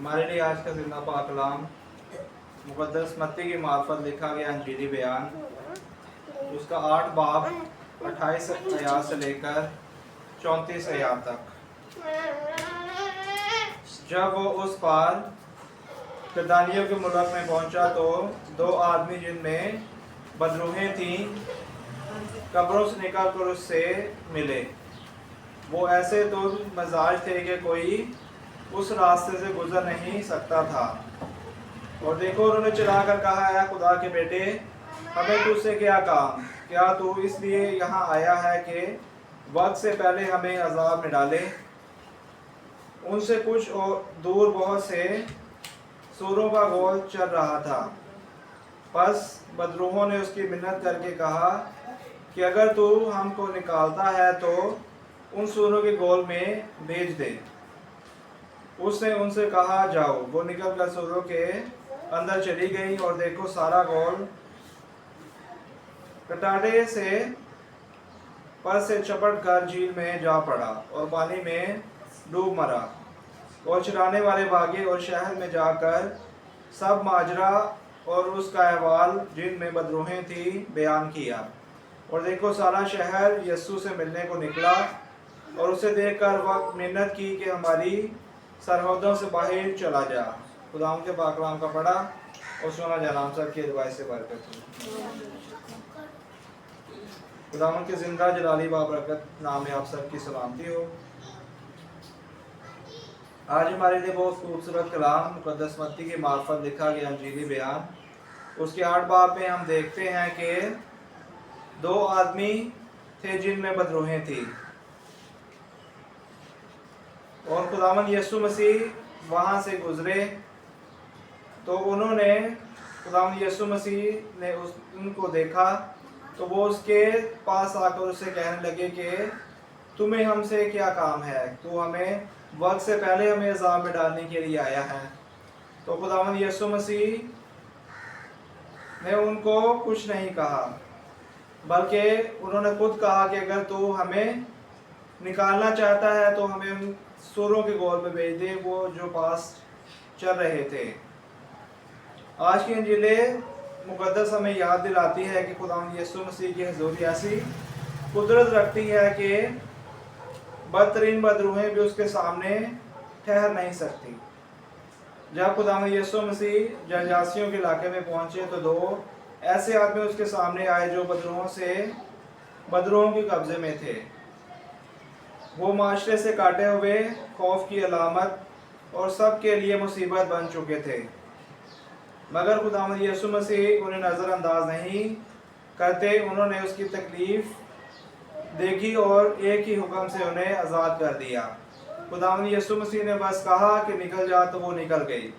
हमारे लिए आज का जिंदा पाक कलाम मुक़द्दस मत्ती की मार्फत लिखा गया अंजीली बयान, उसका 8 बाब 28 आयात से लेकर 34 आयात तक। जब वो उस पार कदानियों के मुल्क में पहुंचा तो 2 आदमी जिनमें बदरूहें थीं कब्रों से निकल कर उससे मिले। वो ऐसे तो मजाज थे कि कोई उस रास्ते से गुजर नहीं सकता था। और देखो, उन्होंने चिल्ला कर कहा, है खुदा के बेटे, हमें तुझसे क्या काम? क्या तू इसलिए यहाँ आया है कि वक्त से पहले हमें अजाब में डाले? उनसे कुछ और दूर बहुत से सूरों का गोल चल रहा था। बस बदरूहों ने उसकी मिन्नत करके कहा कि अगर तू हमको निकालता है तो उन सूरों के गोल में भेज दे। उसने उनसे कहा, जाओ। वो निकल कर सूरों के अंदर चली गई और देखो, सारा गोल कटाटे से पर से चपट कर झील में जा पड़ा और पानी में डूब मरा। और चिल्लाने वाले भागे और शहर में जाकर सब माजरा और उसका अहवाल जिन में बदरूहें थी बयान किया। और देखो, सारा शहर यस्सु से मिलने को निकला और उसे देखकर वक्त मिन्नत की कि हमारी सरहदों से बाहर चला जा। खुदाम के पाक कलाम का पढ़ा और सुना जाना सब की दुआ से बरकत हो। खुदाम के जिंदा जलाली बाबरकत नाम में आप सबकी सलामती हो। आज हमारे लिए बहुत खूबसूरत कलाम मुक़द्दस मत्ती की मार्फत लिखा गया अंजीली बयान, उसके 8 बाब में हम देखते हैं कि 2 आदमी थे जिनमें बदरूहें थी और खुदावंद यीशु मसीह वहाँ से गुजरे तो उन्होंने खुदावंद यीशु मसीह ने उनको देखा तो वो उसके पास आकर उससे कहने लगे कि तुम्हें हमसे क्या काम है? तू हमें वक्त से पहले हमें अज़ाब में डालने के लिए आया है। तो खुदावंद यीशु मसीह ने उनको कुछ नहीं कहा, बल्कि उन्होंने खुद कहा कि अगर तू हमें निकालना चाहता है तो हमें उन सूरों के गोल में भेज दे, वो जो पास चल रहे थे। आज की अंजीले मुक़द्दस हमें याद दिलाती है कि खुदावंद यीशु मसीह की हुज़ूरी ऐसी कुदरत रखती है कि बदतरीन बदरूहें भी उसके सामने ठहर नहीं सकती। जब खुदावंद यीशु मसीह जनजातियों के इलाके में पहुंचे तो 2 ऐसे आदमी उसके सामने आए जो बदरूहों के कब्जे में थे। वो माशरे से काटे हुए, खौफ की अलामत और सब के लिए मुसीबत बन चुके थे, मगर खुदावंद यीशु मसीह उन्हें नज़रअंदाज नहीं करते। उन्होंने उसकी तकलीफ देखी और एक ही हुक्म से उन्हें आज़ाद कर दिया। खुदावंद यीशु मसीह ने बस कहा कि निकल जा तो वो निकल गई।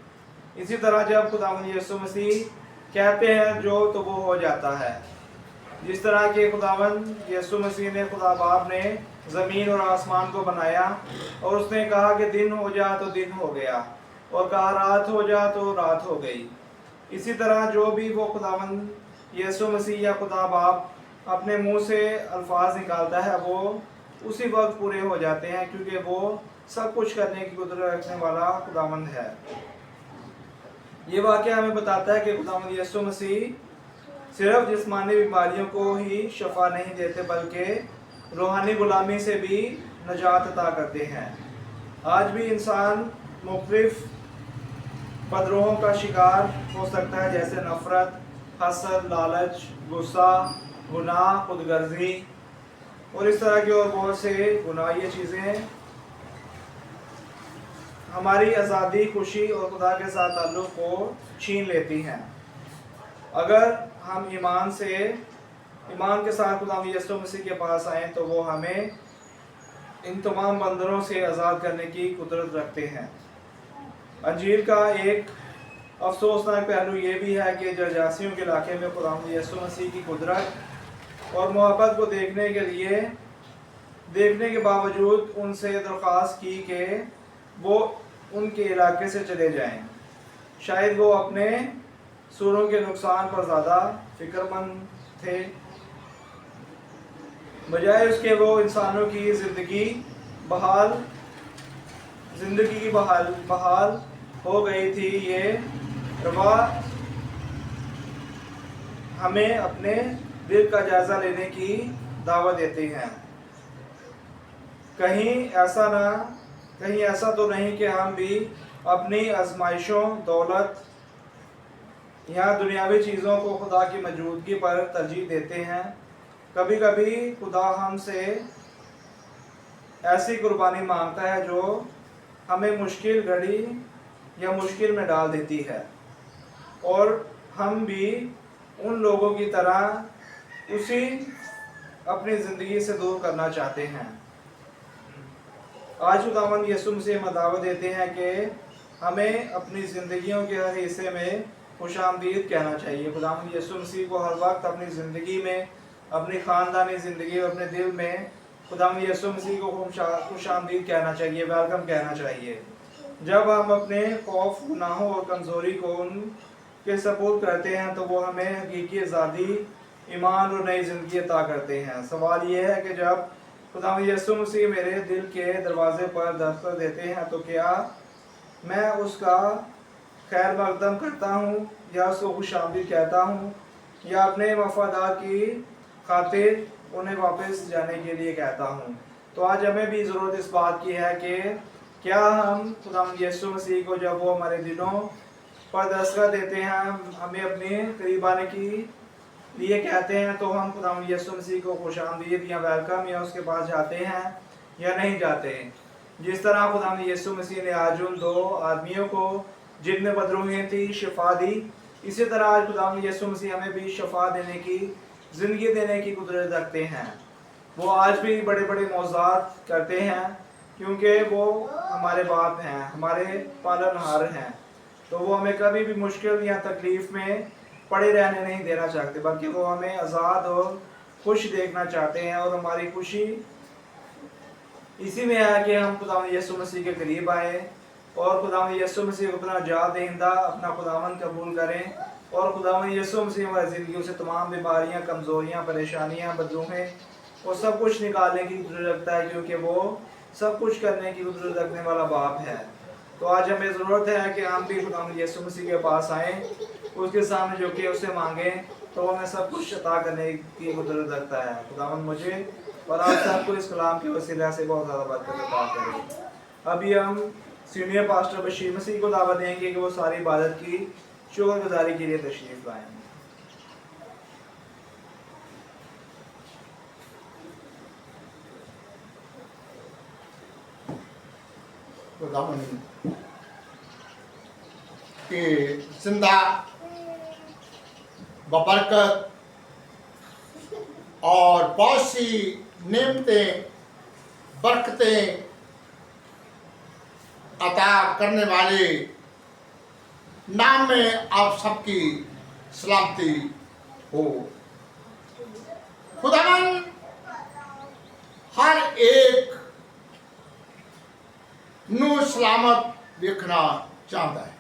इसी तरह जब खुदावंद यीशु मसीह कहते हैं जो तो वो हो जाता है। जिस तरह के खुदावंद यीशु मसीह ने, खुदा बाप ने ज़मीन और आसमान को बनाया और उसने कहा कि दिन हो जा तो दिन हो गया और कहा रात हो जा तो रात हो गई। इसी तरह जो भी वो खुदावंद यीशु मसीह या खुदा बाप अपने मुंह से अल्फाज निकालता है वो उसी वक्त पूरे हो जाते हैं, क्योंकि वो सब कुछ करने की कुदरत रखने वाला खुदावंद है। ये वाक़या हमें बताता है कि खुदावंद यीशु मसीह सिर्फ जिस्मानी बीमारियों को ही शफा नहीं देते, बल्कि रूहानी गुलामी से भी नजात अता करते हैं। आज भी इंसान मुख्तलिफ बदरूहों का शिकार हो सकता है, जैसे नफ़रत, हसद, लालच, गुस्सा, गुनाह, खुदगर्जी और इस तरह की और बहुत से गुनाह। ये चीज़ें हमारी आज़ादी, खुशी और खुदा के साथ ताल्लुक़ को छीन लेती हैं। अगर हम ईमान के साथ खुदावंद यीशु मसीह के पास आएँ तो वो हमें इन तमाम बंदरों से आज़ाद करने की कुदरत रखते हैं। अंजील का एक अफसोसनाक पहलू ये भी है कि जनजातियों के इलाके में खुदावंद यीशु मसीह की कुदरत और मोहब्बत को देखने के बावजूद उनसे दरख्वास्त की कि वो उनके इलाके से चले जाएं। शायद वो अपने सूरों के नुकसान पर ज़्यादा फिक्रमंद थे, बजाय उसके वो इंसानों की ज़िंदगी की बहाल हो गई थी, ये रवा हमें अपने दिल का जायजा लेने की दावत देती हैं। कहीं ऐसा तो नहीं कि हम भी अपनी आजमाइशों, दौलत या दुनियावी चीज़ों को खुदा की मौजूदगी पर तरजीह देते हैं। कभी कभी खुदा हमसे ऐसी कुर्बानी मांगता है जो हमें मुश्किल घड़ी या मुश्किल में डाल देती है, और हम भी उन लोगों की तरह उसी अपनी ज़िंदगी से दूर करना चाहते हैं। आज खुदावंद यीशु मसीह हमें दावत देते हैं कि हमें अपनी ज़िंदगियों के हर हिस्से में खुशामदीद कहना चाहिए। खुदावंद यीशु मसीह को हर वक्त अपनी ज़िंदगी में, अपनी ख़ानदानी ज़िंदगी और अपने दिल में खुदावंद यीशु मसीह को खुशामदीद कहना चाहिए, वेलकम कहना चाहिए। जब हम अपने खौफ, गुनाहों और कमज़ोरी को उनके सपुर्द करते हैं तो वो हमें हकीकी आज़ादी, ईमान और नई ज़िंदगी अता करते हैं। सवाल ये है कि जब खुदावंद यीशु मसीह मेरे दिल के दरवाज़े पर दस्तक देते हैं तो क्या मैं उसका खैर मकदम करता हूँ या उसको खुशामदीद कहता हूँ, या अपने वफादार की खातिर उन्हें वापस जाने के लिए कहता हूँ। तो आज हमें भी ज़रूरत इस बात की है कि क्या हम खुदावंद यीशु मसीह को जब वो हमारे दिलों पर दस्तक देते हैं, हमें अपने करीब आने की लिए कहते हैं, तो हम खुदावंद यीशु मसीह को खुशामदीद या वेलकम या उसके पास जाते हैं या नहीं जाते। जिस तरह खुदावंद यीशु मसीह ने आज उन 2 आदमियों को जिनमें बदरूहियत थी शिफा दी, इसी तरह आज खुदावंद यीशु मसीह हमें भी शिफा देने की, ज़िंदगी देने की कुदरत रखते हैं। वो आज भी बड़े बड़े मौज़ात करते हैं क्योंकि वो हमारे बाप हैं, हमारे पालनहार हैं। तो वो हमें कभी भी मुश्किल या तकलीफ़ में पड़े रहने नहीं देना चाहते, बल्कि वो हमें आज़ाद और खुश देखना चाहते हैं। और हमारी खुशी इसी में है कि हम खुदावंद यीशु मसीह के करीब आए और खुदावंद यीशु मसीह को अपना जात दहिंदा, अपना खुदावंद कबूल करें, और खुदावंद यीशु मसीह हमारी ज़िंदगी से तमाम बीमारियां, कमज़ोरियां, परेशानियां, बदरूहें और सब कुछ निकालने की ज़रूरत रखता है, क्योंकि वो सब कुछ करने की ज़रूरत रखने वाला बाप है। तो आज हमें ज़रूरत है कि हम भी खुदावंद यीशु मसीह के पास आएँ, उसके सामने जो कि उससे मांगें, तो हमें सब कुछ अता करने की ज़रूरत रखता है। खुदावंद मुझे और आप सबको इस कलाम के वसीला से बहुत ज़्यादा बरकत अता करें। अभी हम सीनियर पास्टर बशीर मसीह को दावत देंगे कि वो सारी इबादत की शुक्रगुजारी के लिए तशरीफ़ लाएँ। खुदावंद के जिंदा बबरकत और बहुत सी नेमतें, बरकतें अता करने वाले नाम में आप सबकी सलामती हो। खुदावंद हर एक नू सलामत देखना चाहता है,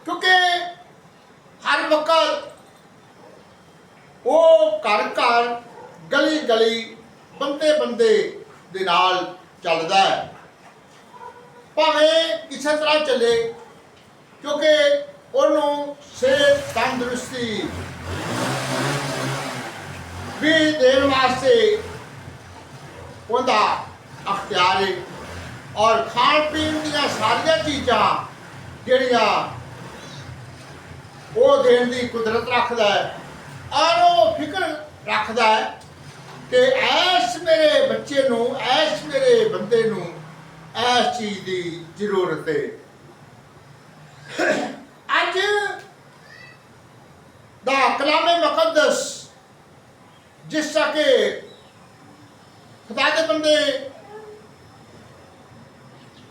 क्योंकि हर वक्त वो घर घर, गली गली, बंदे बंदे दे नाल चलदा है, भावें किसी तरह चले, क्योंकि उन्होंने सेहत, तंदुरुस्ती भी देने वास्ते उनका अख्तियार है, और खान पीन दियां सारिया चीज़ां जिहड़ियां वो देने की कुदरत रखता है, और वो फिक्र रखता है कि ऐस मेरे बच्चे नूं, ऐस मेरे बंदे नूं ऐस चीज़ की जरूरत है। अज दा कलामे मुकद्दस जिस तरह के खुदा दे बंदे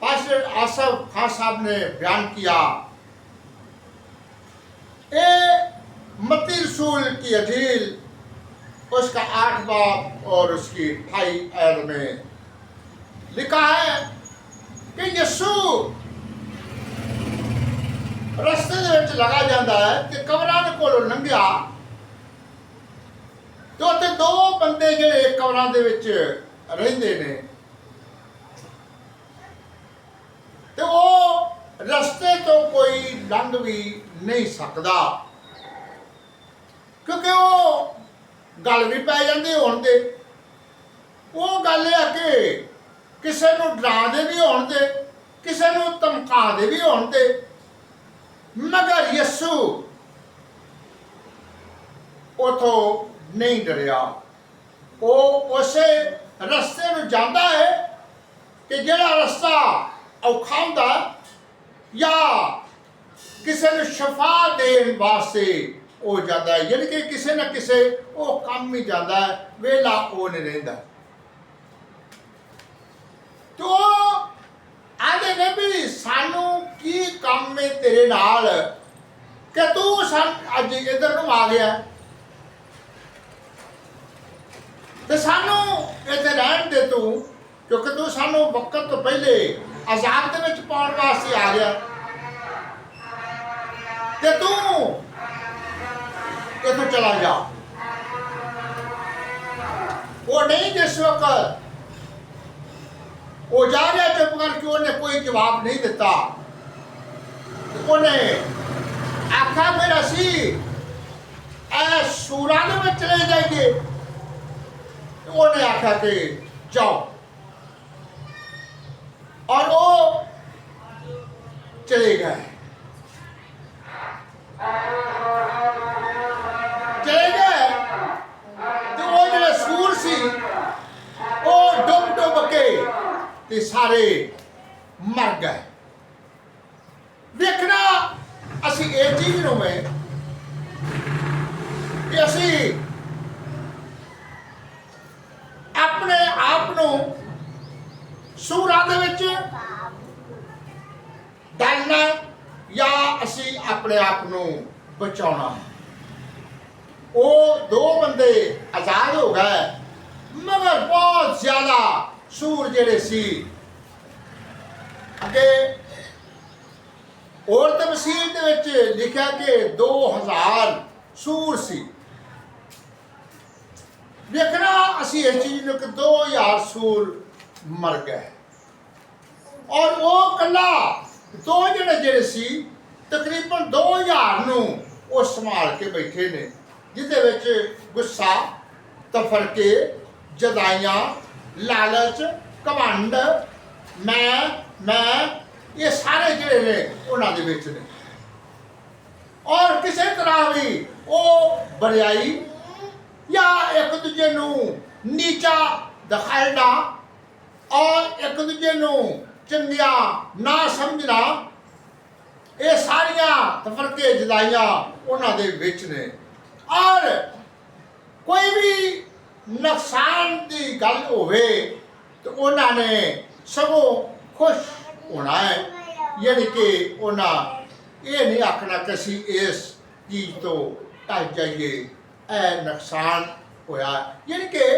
पास्टर आसफ खान साहब ने बयान किया, ये मत्ती रसूल की अंजील उसका 8 बाब और उसकी 28 आयत में लिखा है कि यीशु रस्ते दे विच लगा जाता है कि कबरां दे कोलों लंघिया, तो उत्थे 2 बंदे जिहड़े कबरां दे विच रहिंदे ने, ते वो ਰਸਤੇ ਤੋਂ ਕੋਈ ਲੰਘ ਵੀ ਨਹੀਂ ਸਕਦਾ, ਕਿਉਂਕਿ ਉਹ ਗੱਲ ਵੀ ਪੈ ਜਾਂਦੀ ਹੋਣ ਦੇ। ਉਹ ਗੱਲ ਇਹ ਆ ਕਿ ਕਿਸੇ ਨੂੰ ਡਰਾ ਦੇ ਵੀ ਹੋਣ ਦੇ, ਕਿਸੇ ਨੂੰ ਧਮਕਾ ਦੇ ਵੀ ਹੋਣ ਦੇ, ਮਗਰ ਯਿਸੂ ਉਥੋਂ ਨਹੀਂ ਡਰਿਆ। ਉਹ ਉਸੇ ਰਸਤੇ ਨੂੰ ਜਾਂਦਾ ਹੈ ਕਿ ਜਿਹੜਾ ਰਸਤਾ ਔਖਾ ਹੁੰਦਾ ਜਾਂ ਕਿਸੇ ਨੂੰ ਸ਼ਫਾ ਦੇਣ ਵਾਸਤੇ ਉਹ ਜਾਂਦਾ ਹੈ, ਯਾਨੀ ਕਿ ਕਿਸੇ ਨਾ ਕਿਸੇ ਉਹ ਕੰਮ ਹੀ ਜਾਂਦਾ ਹੈ, ਵੇਲਾ ਉਹ ਨਹੀਂ ਰਹਿੰਦਾ। ਤੋ ਆਦੇ ਨੇ ਵੀ ਸਾਨੂੰ ਕੀ ਕੰਮ ਹੈ ਤੇਰੇ ਨਾਲ ਕਿ ਤੂੰ ਅੱਜ ਇੱਧਰ ਨੂੰ ਆ ਗਿਆ ਤੇ ਸਾਨੂੰ ਇੱਥੇ ਰਹਿਣ ਦੇ ਤੂੰ, ਕਿਉਂਕਿ ਤੂੰ ਸਾਨੂੰ ਵਕਤ ਤੋਂ ਪਹਿਲੇ ਅਜ਼ਾਬ ਦੇ ਵਿੱਚ ਪਾਉਣ ਵਾਸਤੇ ਆ ਗਿਆ ਤੇ ਤੂੰ ਇੱਥੋਂ ਚਲਾ ਜਾ। ਉਹ ਨਹੀਂ ਜਿਸ ਵਕਤ ਉਹ ਜਾ ਰਿਹਾ ਚੁੱਪ ਕਰਕੇ, ਉਹਨੇ ਕੋਈ ਜਵਾਬ ਨਹੀਂ ਦਿੱਤਾ। ਉਹਨੇ ਆਖਿਆ ਫਿਰ ਅਸੀਂ ਇਹ ਸੂਰਾਂ ਦੇ ਵਿੱਚ ਚਲੇ ਜਾਈਏ। ਉਹਨੇ ਆਖਿਆ ਕਿ ਜਾਓ, ਔਰ ਉਹ ਚਲੇ ਗਏ। ਤੇ ਉਹ ਜਿਹੜੇ ਸੂਰ ਸੀ ਉਹ ਡੁੱਬ ਕੇ ਤੇ ਸਾਰੇ ਮਰ ਗਏ। ਵੇਖਣਾ ਅਸੀਂ ਇਹ ਚੀਜ਼ ਨੂੰ ਮੈਂ ਕਿ ਅਸੀਂ ਆਪਣੇ ਆਪ ਨੂੰ ਸੂਰਾਂ ਦੇ ਵਿੱਚ ਡਾਲਣਾ ਜਾਂ ਅਸੀਂ ਆਪਣੇ ਆਪ ਨੂੰ ਬਚਾਉਣਾ। ਉਹ ਦੋ ਬੰਦੇ ਆਜ਼ਾਦ ਹੋ ਗਏ, ਮਗਰ ਬਹੁਤ ਜ਼ਿਆਦਾ ਸੂਰ ਜਿਹੜੇ ਸੀ ਅੱਗੇ ਹੋਰ ਤਫਸੀਰ ਦੇ ਵਿੱਚ ਲਿਖਿਆ ਕਿ 2000 ਸੂਰ ਸੀ। ਵੇਖਣਾ ਅਸੀਂ ਇਸ ਚੀਜ਼ ਨੂੰ ਕਿ 2000 ਸੂਰ ਮਰ ਗਏ, ਔਰ ਉਹ ਕੱਲਾ ਦੋ ਜਿਹੜੇ ਸੀ ਤਕਰੀਬਨ 2000 ਨੂੰ ਉਹ ਸੰਭਾਲ ਕੇ ਬੈਠੇ ਨੇ, ਜਿਹਦੇ ਵਿੱਚ ਗੁੱਸਾ, ਤਫਰਕੇ, ਜਦਾਈਆਂ, ਲਾਲਚ, ਘਮੰਡ, ਮੈਂ ਇਹ ਸਾਰੇ ਜਿਹੜੇ ਨੇ ਉਹਨਾਂ ਦੇ ਵਿੱਚ ਨੇ। ਔਰ ਕਿਸੇ ਤਰ੍ਹਾਂ ਵੀ ਉਹ ਬਰਿਆਈ ਜਾਂ ਇੱਕ ਦੂਜੇ ਨੂੰ ਨੀਚਾ ਦਿਖਾਉਣਾ ਔਰ ਇੱਕ ਦੂਜੇ ਨੂੰ ਚੰਗਿਆ ਨਾ ਸਮਝਣਾ, ਇਹ ਸਾਰੀਆਂ ਤਫਰਕੇ ਜਦਾਈਆਂ ਉਹਨਾਂ ਦੇ ਵਿੱਚ ਨੇ। ਔਰ ਕੋਈ ਵੀ ਨੁਕਸਾਨ ਦੀ ਗੱਲ ਹੋਵੇ ਤੇ ਉਹਨਾਂ ਨੇ ਸਗੋਂ ਖੁਸ਼ ਹੋਣਾ ਹੈ, ਯਾਨੀ ਕਿ ਉਹਨਾਂ ਇਹ ਨਹੀਂ ਆਖਣਾ ਕਿ ਅਸੀਂ ਇਸ ਚੀਜ਼ ਤੋਂ ਟੱਜ ਜਾਈਏ, ਇਹ ਨੁਕਸਾਨ ਹੋਇਆ। ਯਾਨੀ ਕਿ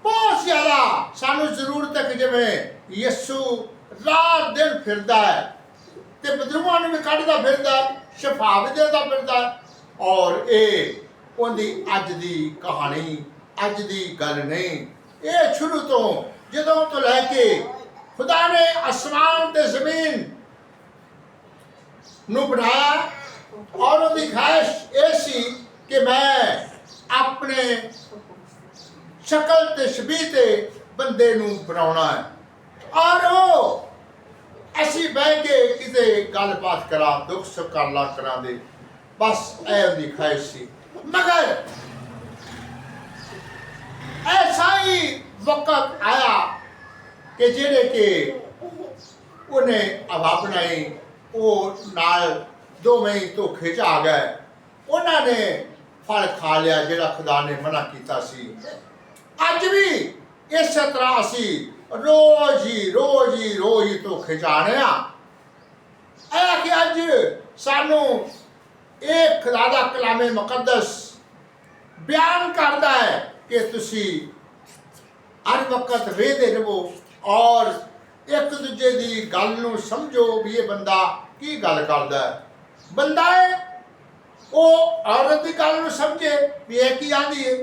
ਬਹੁਤ ਜ਼ਿਆਦਾ ਸਾਨੂੰ ਜ਼ਰੂਰਤ ਹੈ ਕਿ ਜਿਵੇਂ ਯਿਸੂ ਰਾਤ ਦਿਨ ਫਿਰਦਾ ਹੈ ਤੇ ਬਦਰੂਆਂ ਨੂੰ ਵੀ ਕੱਢਦਾ ਫਿਰਦਾ, ਸ਼ਫਾ ਵੀ ਦਿੰਦਾ ਫਿਰਦਾ, ਔਰ ਇਹ ਉਹਦੀ ਅੱਜ ਦੀ ਕਹਾਣੀ, ਅੱਜ ਦੀ ਗੱਲ ਨਹੀਂ। ਇਹ ਸ਼ੁਰੂ ਤੋਂ ਜਦੋਂ ਤੋਂ ਲੈ ਕੇ ਖੁਦਾ ਨੇ ਅਸਮਾਨ ਤੇ ਜ਼ਮੀਨ ਨੂੰ ਬਣਾਇਆ, ਔਰ ਉਹਦੀ ਖਾਹਿਸ਼ ਇਹ ਸੀ ਕਿ ਮੈਂ ਆਪਣੇ ਸ਼ਕਲ ਤੇ ਸ਼ਬੀਹ ਤੇ ਬੰਦੇ ਨੂੰ ਬਣਾਉਣਾ ਹੈ, ਔਰ ਉਹ ਅਸੀਂ ਬਹਿ ਕੇ ਕਿਤੇ ਗੱਲਬਾਤ ਕਰਾਂ, ਦੁੱਖ ਸੁੱਖ ਕਰਲਾ ਕਰਾਂ ਦੇ, ਬਸ ਇਹ ਉਹਦੀ ਖਾਹਿਸ਼ ਸੀ। ਮਗਰ ਐਸਾ ਹੀ ਵਕਤ ਆਇਆ ਕਿ ਜਿਹੜੇ ਕਿ ਉਹਨੇ ਹਵਾ ਬਣਾਈ, ਉਹ ਨਾਲ ਦੋਵੇਂ ਧੋਖੇ 'ਚ ਆ ਗਏ। ਉਹਨਾਂ ਨੇ ਫਲ ਖਾ ਲਿਆ ਜਿਹੜਾ ਖੁਦਾ ਨੇ ਮਨਾ ਕੀਤਾ ਸੀ। ਅੱਜ ਵੀ ਇਸੇ ਤਰ੍ਹਾਂ ਅਸੀਂ ਰੋਜ਼ ਹੀ ਧੋਖੇ 'ਚ ਆਣੇ ਆ। ਇਹ ਕਿ ਅੱਜ ਸਾਨੂੰ ਇਹ ਖੁਦਾ ਦਾ ਕਲਾਮੇ ਮੁਕੱਦਸ ਬਿਆਨ ਕਰਦਾ ਹੈ ਕਿ ਤੁਸੀਂ ਹਰ ਵਕਤ ਵੇਖਦੇ ਰਹੋ ਔਰ ਇੱਕ ਦੂਜੇ ਦੀ ਗੱਲ ਨੂੰ ਸਮਝੋ ਵੀ ਇਹ ਬੰਦਾ ਕੀ ਗੱਲ ਕਰਦਾ ਹੈ। ਬੰਦਾ ਹੈ ਉਹ ਔਰਤ ਦੀ ਗੱਲ ਨੂੰ ਸਮਝੇ ਵੀ ਇਹ ਕੀ ਆਂਦੀ ਹੈ,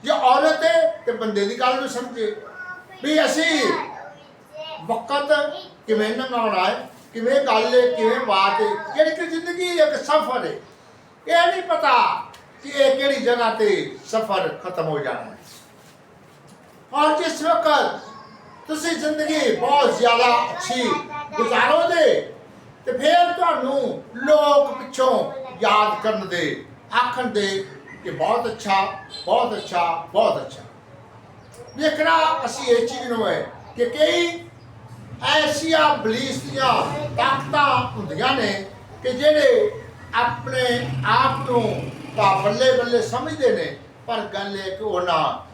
ਜੇ ਔਰਤ ਹੈ ਤੇ ਬੰਦੇ ਦੀ ਗੱਲ ਨੂੰ ਸਮਝੇ ਵੀ ਅਸੀਂ ਵਕਤ ਕਿਵੇਂ ਲੰਘਾਉਣਾ ਹੈ, ਕਿਵੇਂ ਗੱਲ ਹੈ, ਕਿਵੇਂ ਬਾਤ ਹੈ। ਜਿਹੜੀ ਕਿ ਜ਼ਿੰਦਗੀ ਇੱਕ ਸਫ਼ਰ ਹੈ, ਇਹ ਨਹੀਂ ਪਤਾ ਕਿ ਇਹ ਕਿਹੜੀ ਜਗ੍ਹਾ ਤੇ ਸਫ਼ਰ ਖਤਮ ਹੋ ਜਾਣਾ ਹੈ। ਔਰ ਜਿਸ ਵਕਤ ਤੁਸੀਂ ਜ਼ਿੰਦਗੀ ਬਹੁਤ ਜ਼ਿਆਦਾ ਅੱਛੀ ਗੁਜ਼ਾਰੋਗੇ ਤੇ ਫਿਰ ਤੁਹਾਨੂੰ ਲੋਕ ਪਿੱਛੋਂ ਯਾਦ ਕਰਨ ਦੇ, ਆਖਣ ਦੇ ਕਿ ਬਹੁਤ ਅੱਛਾ, ਬਹੁਤ ਅੱਛਾ, ਬਹੁਤ ਅੱਛਾ। ਵੇਖਣਾ ਅਸੀਂ ਇਹ ਚੀਜ਼ ਨੂੰ ਹੈ ਕਿ ਕਈ ਐਸੀਆਂ ਬਲੀਸ ਦੀਆਂ ਤਾਕਤਾਂ ਹੁੰਦੀਆਂ ਨੇ ਕਿ ਜਿਹੜੇ ਆਪਣੇ ਆਪ ਨੂੰ ਤਾਂ ਬੱਲੇ ਬੱਲੇ ਸਮਝਦੇ ਨੇ, ਪਰ ਗੱਲ ਇਹ ਕਿ ਉਹਨਾਂ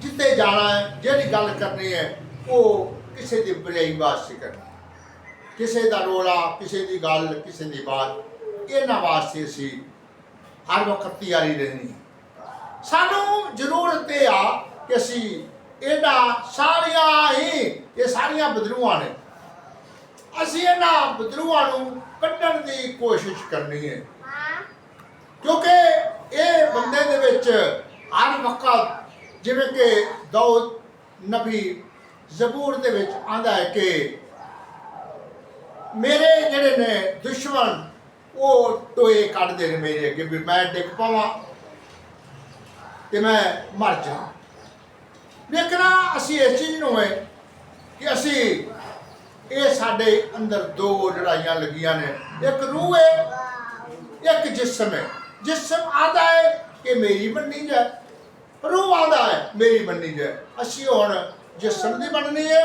ਜਿੱਥੇ ਜਾਣਾ ਹੈ, ਜਿਹੜੀ ਗੱਲ ਕਰਨੀ ਹੈ, ਉਹ ਕਿਸੇ ਦੀ ਬੁਰਾਈ ਵਾਸਤੇ ਕਰਨੀ, ਕਿਸੇ ਦਾ ਰੋਲਾ, ਕਿਸੇ ਦੀ ਗੱਲ, ਕਿਸੇ ਦੀ ਬਾਤ, ਇਹਨਾਂ ਵਾਸਤੇ ਅਸੀਂ ਹਰ ਵਕਤ ਤਿਆਰੀ ਰਹਿਣੀ। ਸਾਨੂੰ ਜ਼ਰੂਰਤ ਇਹ ਆ ਕਿ ਅਸੀਂ ਇਹਨਾਂ ਸਾਰੀਆਂ ਹੀ, ਇਹ ਸਾਰੀਆਂ ਬਦਲੂਆਂ ਨੇ, ਅਸੀਂ ਇਹਨਾਂ ਬਦਲੂਆਂ ਨੂੰ ਕੱਢਣ ਦੀ ਕੋਸ਼ਿਸ਼ ਕਰਨੀ ਹੈ। ਕਿਉਂਕਿ ਇਹ ਬੰਦੇ ਦੇ ਵਿੱਚ ਹਰ ਵਕਤ, ਜਿਵੇਂ ਕਿ ਦਾਊਦ ਨਬੀ ਜ਼ਬੂਰ ਦੇ ਵਿੱਚ ਆਂਦਾ ਹੈ ਕਿ ਮੇਰੇ ਜਿਹੜੇ ਨੇ ਦੁਸ਼ਮਣ ਉਹ ਟੋਏ ਕੱਢਦੇ ਨੇ ਮੇਰੇ ਅੱਗੇ ਵੀ ਮੈਂ ਡਿੱਗ ਪਾਵਾਂ ਤੇ ਮੈਂ ਮਰ ਜਾਵਾਂ। ਵੇਖਣਾ ਅਸੀਂ ਇਸ ਚੀਜ਼ ਨੂੰ ਹੈ ਕਿ ਅਸੀਂ ਇਹ ਸਾਡੇ ਅੰਦਰ ਦੋ ਲੜਾਈਆਂ ਲੱਗੀਆਂ ਨੇ, ਇੱਕ ਰੂਹ ਹੈ, ਇੱਕ ਜਿਸਮ ਹੈ। ਜਿਸਮ ਆਦਾ ਹੈ ਕਿ ਮੇਰੀ ਬਣਨੀ ਜਾਏ, ਰੂਹ ਆਦਾ ਹੈ ਮੇਰੀ ਬਣਨੀ ਜਾਏ। ਅਸੀਂ ਹੁਣ ਜਿਸਮ ਦੀ ਬਣਨੀ ਹੈ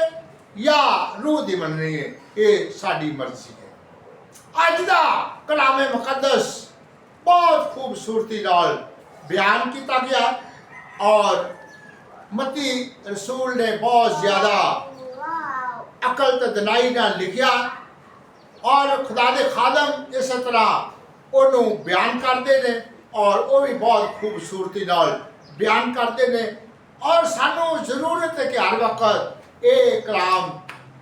ਜਾਂ ਰੂਹ ਦੀ ਬਣਨੀ ਹੈ, ਇਹ ਸਾਡੀ ਮਰਜ਼ੀ ਹੈ। ਅੱਜ ਦਾ ਕਲਾਮੇ ਮੁਕੱਦਸ ਬਹੁਤ ਖੂਬਸੂਰਤੀ ਨਾਲ ਬਿਆਨ ਕੀਤਾ ਗਿਆ ਔਰ ਮਤੀ ਰਸੂਲ ਨੇ ਬਹੁਤ ਜ਼ਿਆਦਾ ਅਕਲ ਤੇ ਦਨਾਈ ਨਾਲ ਲਿਖਿਆ ਔਰ ਖੁਦਾ ਦੇ ਖਾਦਮ ਇਸ ਤਰ੍ਹਾਂ ਉਹਨੂੰ ਬਿਆਨ ਕਰਦੇ ਨੇ ਔਰ ਉਹ ਵੀ ਬਹੁਤ ਖੂਬਸੂਰਤੀ ਨਾਲ ਬਿਆਨ ਕਰਦੇ ਨੇ। ਔਰ ਸਾਨੂੰ ਜ਼ਰੂਰਤ ਹੈ ਕਿ ਹਰ ਵਕਤ ਇਹ ਕਲਾਮ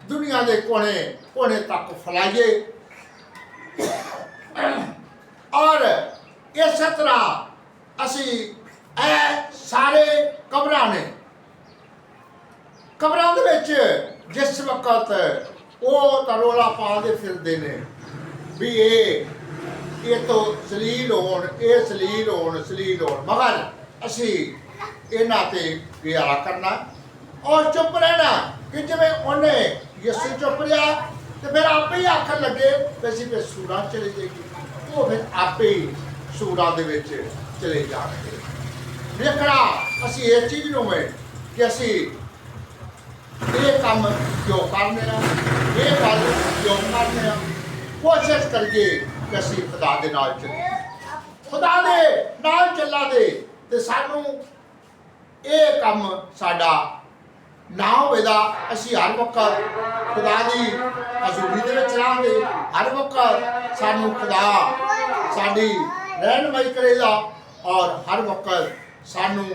ਦੁਨੀਆ ਦੇ ਕੋਨੇ ਕੋਨੇ ਤੱਕ ਫੈਲਾਈਏ ਔਰ ਇਸ ਤਰ੍ਹਾਂ ਅਸੀਂ ਇਹ ਸਾਰੇ ਕਬਰਾਂ ਨੇ, ਕਬਰਾਂ ਦੇ ਵਿੱਚ ਜਿਸ ਵਕਤ ਉਹ ਤਰੋਲਾ ਪਾਉਂਦੇ ਫਿਰਦੇ ਨੇ ਵੀ ਇਹ ਤੋਂ ਜ਼ਲੀਲ ਹੋਣ, ਇਹ ਜ਼ਲੀਲ ਹੋਣ, ਜ਼ਲੀਲ ਹੋਣ, ਮਗਰ ਅਸੀਂ ਇਹਨਾਂ ਤੇ ਗੁਜ਼ਾਰਾ ਕਰਨਾ ਔਰ ਚੁੱਪ ਰਹਿਣਾ ਕਿ ਜਿਵੇਂ ਉਹਨੇ ਯਿਸੂ ਚੁੱਪ ਰਿਹਾ ਤੇ ਫਿਰ ਆਪੇ ਹੀ ਆਖਣ ਲੱਗੇ ਕਿ ਅਸੀਂ ਫਿਰ ਸੂਰਾਂ ਚਲੇ ਜਾਈਏ, ਉਹ ਫਿਰ ਆਪੇ ਹੀ ਸੂਰਾਂ ਦੇ ਵਿੱਚ ਚਲੇ ਜਾਣਗੇ। ਵੇਖਣਾ ਅਸੀਂ ਇਹ ਚੀਜ਼ ਨੂੰ ਹੈ ਕਿ ਅਸੀਂ ਇਹ ਕੰਮ ਕਿਉਂ ਕਰਨੇ ਆ, ਇਹ ਗੱਲ ਕਿਉਂ ਕਰਨੇ ਆ, ਕੋਸ਼ਿਸ਼ ਕਰੀਏ ਕਿ ਅਸੀਂ ਖੁਦਾ ਦੇ ਨਾਲ ਚੱਲੀਏ, ਖੁਦਾ ਦੇ ਨਾਲ ਚੱਲਾਂਗੇ ਤੇ ਸਾਨੂੰ ਇਹ ਕੰਮ ਸਾਡਾ ਨਾ ਹੋਵੇਗਾ। ਅਸੀਂ ਹਰ ਵਕਤ ਖੁਦਾ ਦੀ ਹਜ਼ੂਰੀ ਦੇ ਵਿੱਚ ਰਹਾਂਗੇ, ਹਰ ਵਕਤ ਸਾਨੂੰ ਖੁਦਾ ਸਾਡੀ ਰਹਿਨੁਮਾਈ ਕਰੇਗਾ ਔਰ ਹਰ ਵਕਤ ਸਾਨੂੰ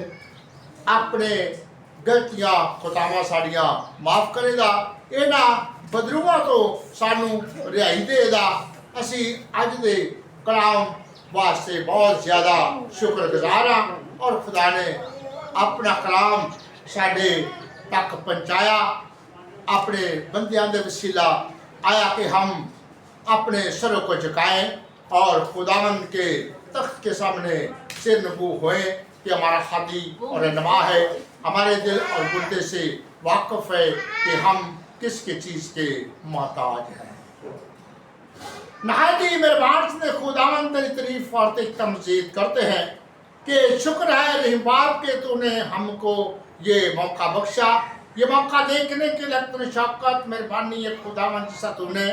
ਆਪਣੇ ਗਲਤੀਆਂ ਖੁਦਾਵਾਂ ਸਾਡੀਆਂ ਮਾਫ ਕਰੇਗਾ। ਇਹਨਾਂ ਬਦਲੂਆਂ ਤੋਂ ਸਾਨੂੰ ਰਿਹਾਈ ਦੇਗਾ। ਅਸੀਂ ਅੱਜ ਦੇ ਕਲਾਮ ਵਾਸਤੇ ਬਹੁਤ ਜ਼ਿਆਦਾ ਸ਼ੁਕਰਗੁਜ਼ਾਰ ਹਾਂ ਔਰ ਖੁਦਾ ਨੇ अपना कलाम साढ़े तक पहुँचाया, अपने बंदियां दे वसीला आया कि हम अपने सरों को झुकाएं और खुदावंद के तख्त के सामने सिर नबू होए कि हमारा हादी और रहनुमा है, हमारे दिल और गुर्दे से वाकिफ है कि हम किस के चीज़ के मोहताज हैं। नहायत ही मेहरबान ने खुदावंद तेरी तारीफ और तेरी तमजीद करते हैं कि शुक्र है रहीम बाप के तूने हमको ये मौका बख्शा, ये मौका देखने के लिए तूने शौकत मेहरबानी है खुदावंद जैसा तूने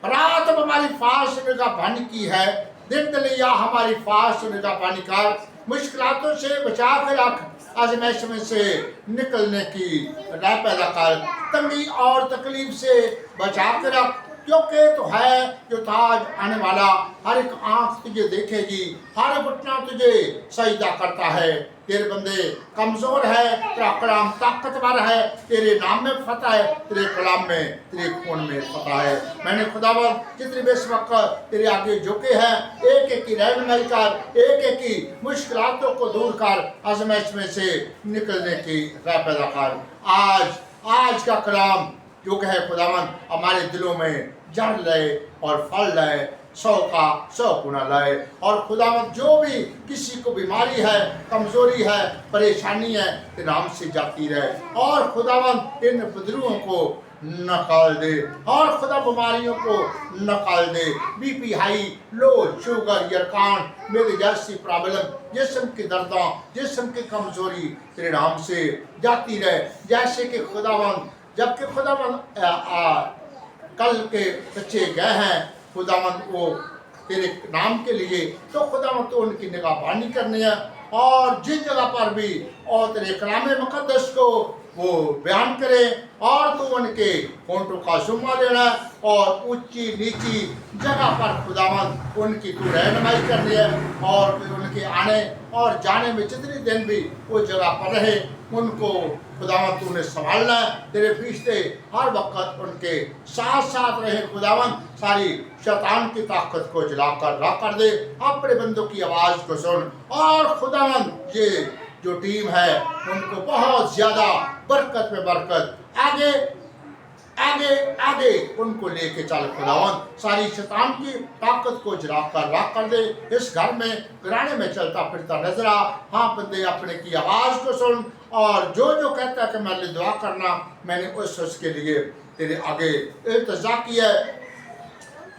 रात हमारी फाश निगाहबानी की है, दिन दलिया हमारी फाश निगाहबानी कर, मुश्किलातों से बचा कर रख, आज़माइश में से निकलने की राह पैदा कर, तंगी और तकलीफ से बचा कर रख, क्योंकि तो है जो ताज आने वाला, हर एक आंख तुझे देखेगी, हर घुटना तुझे सजदा करता है। तेरे बंदे कमज़ोर है, तेरा कलाम ताकतवर है, तेरे नाम में फतह है, तेरे कलाम में, तेरे खून में फतह है। मैंने खुदावंद जितने भी इस वक्त तेरे आगे झुके हैं, एक एक की रहनुमाई कर, एक एक की मुश्किलातों को दूर कर, आज़माइश में से निकलने की राह पैदा कर। आज का कलाम जो कहे खुदावन हमारे दिलों में जड़ लाए और फल लाए, 100 का 100 गुना लाए। और खुदावन जो भी किसी को बीमारी है, कमजोरी है, परेशानी है, तेरे नाम से जाती रहे। और खुदावन इन उपद्रवों को निकाल दे, और खुदा बीमारियों को निकाल दे। बीपी हाई, लो, शुगर, यरकान, मेरे जैसी प्रॉब्लम, जिस्म की दर्दां, जिस्म की कमजोरी तेरे नाम से जाती रहे। जैसे कि खुदावन, जबकि खुदावन कल के बच्चे गए हैं खुदावन वो तेरे नाम के लिए, तो खुदावन तो उनकी निगाहबानी करनी है। और जिस जगह पर भी और तेरे कलाम मुकद्दस को वो बयान करें, और तो उनके होंठों का जुम्मा लेना है, और ऊंची नीची जगह पर खुदावन उनकी तू रहनुमाई करनी है। और फिर उनके आने और जाने में जितने दिन भी वो जगह पर रहे, उनको खुदावन तूने संभालना है। तेरे फरिश्ते हर वक्त उनके साथ साथ रहे। खुदावन सारी शैतान की ताकत को जलाकर राख कर दे। अपने बंदों की आवाज़ को सुन, और खुदावन ये जो टीम है उनको बहुत ज़्यादा बरकत में बरकत आगे आगे आगे उनको लेके चल। खुदावन सारी शैतान की ताकत को जलाकर राख कर दे। इस घर में घराने में चलता फिरता नजर आ। हाँ बंदे अपने की आवाज़ को सुन, और जो जो कहता है कि मेरे लिए दुआ करना, मैंने उसके लिए तेरे आगे इल्तिजा किया है।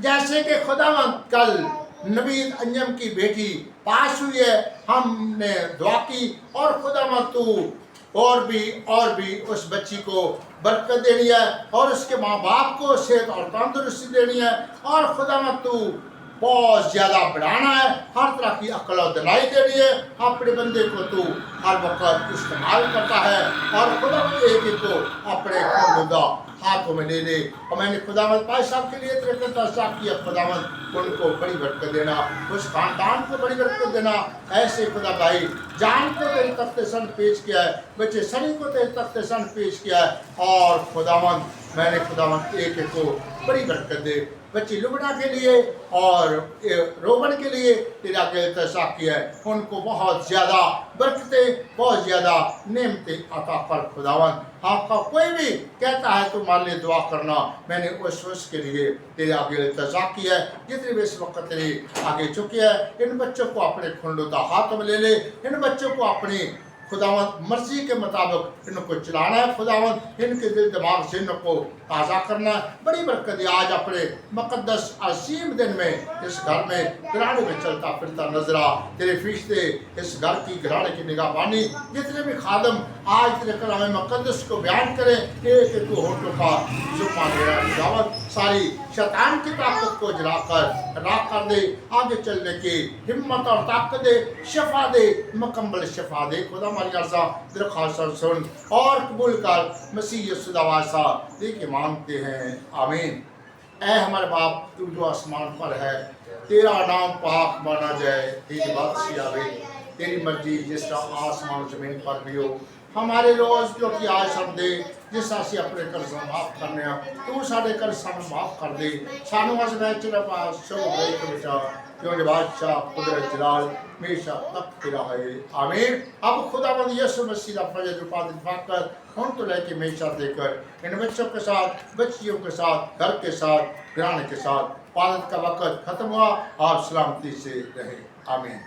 जैसे कि खुदावन कल नबीद अंजम की बेटी पास हुई है, हमने दुआ की, और खुदावन तू और भी उस बच्ची को बरकत देनी है, और उसके माँ बाप को सेहत और तंदुरुस्ती देनी है। और खुदावन तू बहुत ज़्यादा बढ़ाना है, हर तरह की अक्ल और दिलाई देनी है। अपने बंदे को तू हर वक्त इस्तेमाल करता है, और खुदावन एक एक को अपने खुदा हाथों में ले ले। और मैंने खुदावन भाई साहब के लिए तेरे तस्सा किया, खुदावन उनको बड़ी बरकत देना, उस खानदान को बड़ी बरकत देना। ऐसे खुदा भाई जान को तेरे तख्ते सन पेश किया है, बच्चे सनी को तेरे तख्ते सन पेश किया है, और खुदावन मैंने खुदावन एक एक को बड़ी बरकत दे। बच्ची लुबना के लिए और रोबन के लिए तेरे आगे इल्तिजा किया है, उनको बहुत ज़्यादा बरकतें, बहुत ज़्यादा नेमतें अता कर खुदावन। आपका कोई भी कहता है तुम्हारे लिए दुआ करना, मैंने उसके लिए तेरे आगे इल्तिजा किया है। जितने भी इस वक्त तेरे आगे चुके हैं, इन बच्चों को अपने खुंडुदा हाथों में ले ले। इन बच्चों को अपनी खुदावन मर्जी के मुताबिक इनको चलाना है। खुदावन इनके दिल दिमाग से इनको ताज़ा करना है। बड़ी बरकत है आज अपने मुकद्दस असीम दिन में इस घर में घराने में चलता फिरता नजर आ। तेरे फरिश्ते इस घर की घराने की निगाहबानी, जितने भी खादम आज तेरे कलाम मुकद्दस को बयान करें, एक एक होठों का जुम्मा ले रहा है। खुदावन सारी शैतान की ताकत को जलाकर राख कर दे, आगे चलने की हिम्मत और ताकत दे, शफा दे, मुकम्मल शफा दे। खुदा हमारी अर्ज़ा दरख्वास्त सुन और कबूल कर। मसीह यीशु दा वास्ता दे के मांगते हैं, आमीन। ऐ हमारे बाप तू जो आसमान पर है, तेरा नाम पाक माना जाए, तेरी बादशाही आवे, तेरी मर्जी जिस तरह आसमान जमीन पर भी हो। हमारे रोज़ जो कि आज हम दे, जिस ਅਸੀਂ ਆਪਣੇ ਕਰਜ਼ ਮਾਫ ਕਰਨੇ ਆ, ਤੂੰ ਸਾਡੇ ਕਰਜ਼ ਸਾਨੂੰ ਮਾਫ कर दे। ਸਾਨੂੰ ਅੱਜ ਵਿੱਚ ਨਾ ਪਾਸ ਸੋ ਗਏ ਬਚਾ, क्योंकि बादशाह कुदरत जलाल हमेशा तक रहे, आमीन। अब खुदावंद यीशु मसीह का फजल उपाधि पाकर हम तो लेके हमेशा देकर इन बच्चों के साथ, बच्चियों के साथ, घर के साथ, घराने के साथ पालन का वक्त खत्म हुआ। आप सलामती से रहे, आमीन।